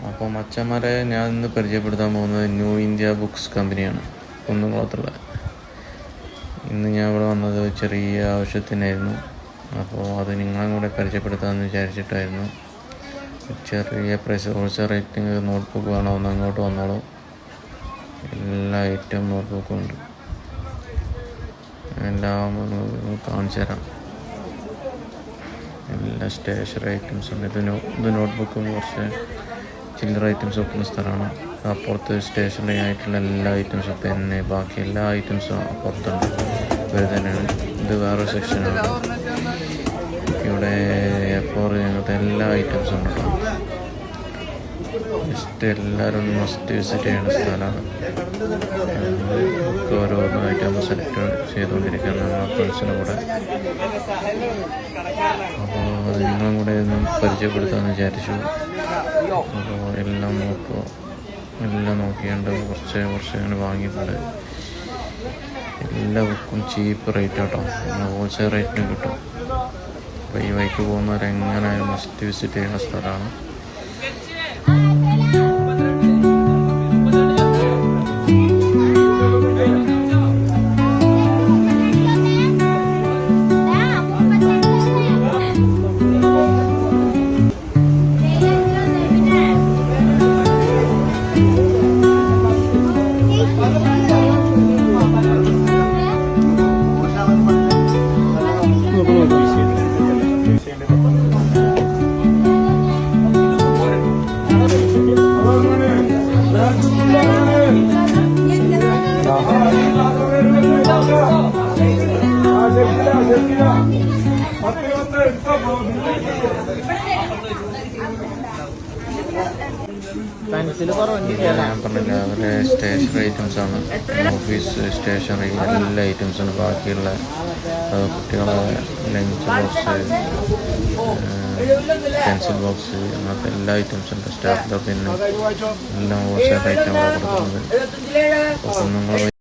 അപ്പോൾ മച്ചന്മാരെ ഞാൻ ഇന്ന് പരിചയപ്പെടുത്താൻ പോകുന്നത് ന്യൂ ഇന്ത്യ ബുക്സ് കമ്പനിയാണ്, കുന്നുംകുളത്തുള്ള. ഇന്ന് ഞാൻ ഇവിടെ വന്നത് ചെറിയ ആവശ്യത്തിനായിരുന്നു. അപ്പോൾ അത് നിങ്ങളും കൂടെ പരിചയപ്പെടുത്താമെന്ന് വിചാരിച്ചിട്ടായിരുന്നു. ചെറിയ പ്രൈസ് ഹോൾസെയിൽ റേറ്റിംഗ് നോട്ട്ബുക്ക് വേണോ ഒന്ന് അങ്ങോട്ട് വന്നോളൂ. എല്ലാ ഐറ്റം നോട്ട്ബുക്കും ഉണ്ട്. എല്ലാം കാണിച്ചു തരാം. എല്ലാ സ്റ്റേഷനറി ഐറ്റംസ് ഉണ്ട്. ഇത് നോട്ട്ബുക്കും കുറച്ച് ചില്ലറ ഐറ്റംസ് വെക്കുന്ന സ്ഥലമാണ്. അപ്പുറത്ത് സ്റ്റേഷനറി ആയിട്ടുള്ള എല്ലാ ഐറ്റംസും, പെന്ന്, ബാക്കി എല്ലാ ഐറ്റംസും അപ്പുറത്തുണ്ട്. ഇവർ തന്നെയാണ്. ഇത് വേറൊരു സെക്ഷനാണ്. ഇവിടെ എപ്പോൾ ഞങ്ങൾക്ക് എല്ലാ ഐറ്റംസും ഉണ്ട് കേട്ടോ. ജസ്റ്റ് എല്ലാവരും മസ്റ്റ് വിസിറ്റ് ചെയ്യേണ്ട സ്ഥലമാണ്. ഓരോരോ ഐറ്റം സെലക്ട് ചെയ്തുകൊണ്ടിരിക്കുകയാണ് നമ്മുടെ ഫ്രണ്ട്സിൻ്റെ കൂടെ. അപ്പോൾ അത് നിങ്ങളും കൂടെ ഒന്ന് പരിചയപ്പെടുത്താമെന്ന് വിചാരിച്ചു. അപ്പോൾ എല്ലാം നോക്കിയാണ്ട് കുറച്ച് അങ്ങനെ വാങ്ങിയിട്ടുണ്ട്. എല്ലാ ബുക്കും ചീപ്പ് റേറ്റ് കേട്ടോ, ഹോൾസെയിൽ റേറ്റിന് കിട്ടും. അപ്പോൾ ഈ വഴിക്ക് പോകുന്നവരെങ്ങനെയായാലും മസ്റ്റ് വിസിറ്റ് ചെയ്യുന്ന സ്ഥലമാണ്. ഞാൻ പറഞ്ഞില്ല, അവരെ സ്റ്റേഷനറി ഐറ്റംസ് ആണ്. ഓഫീസ് സ്റ്റേഷനറി എല്ലാ ഐറ്റംസാണ്. ബാക്കിയുള്ള കുട്ടികളെ ലഞ്ച് ബോക്സ്, പെൻസിൽ ബോക്സ്, അങ്ങനത്തെ എല്ലാ ഐറ്റംസും ഉണ്ട്. സ്റ്റാപ്ലർ, പിന്നെ എല്ലാം ഹോൾസെയിൽ ഐറ്റം കൊടുക്കുന്നത്. അപ്പോൾ നിങ്ങൾ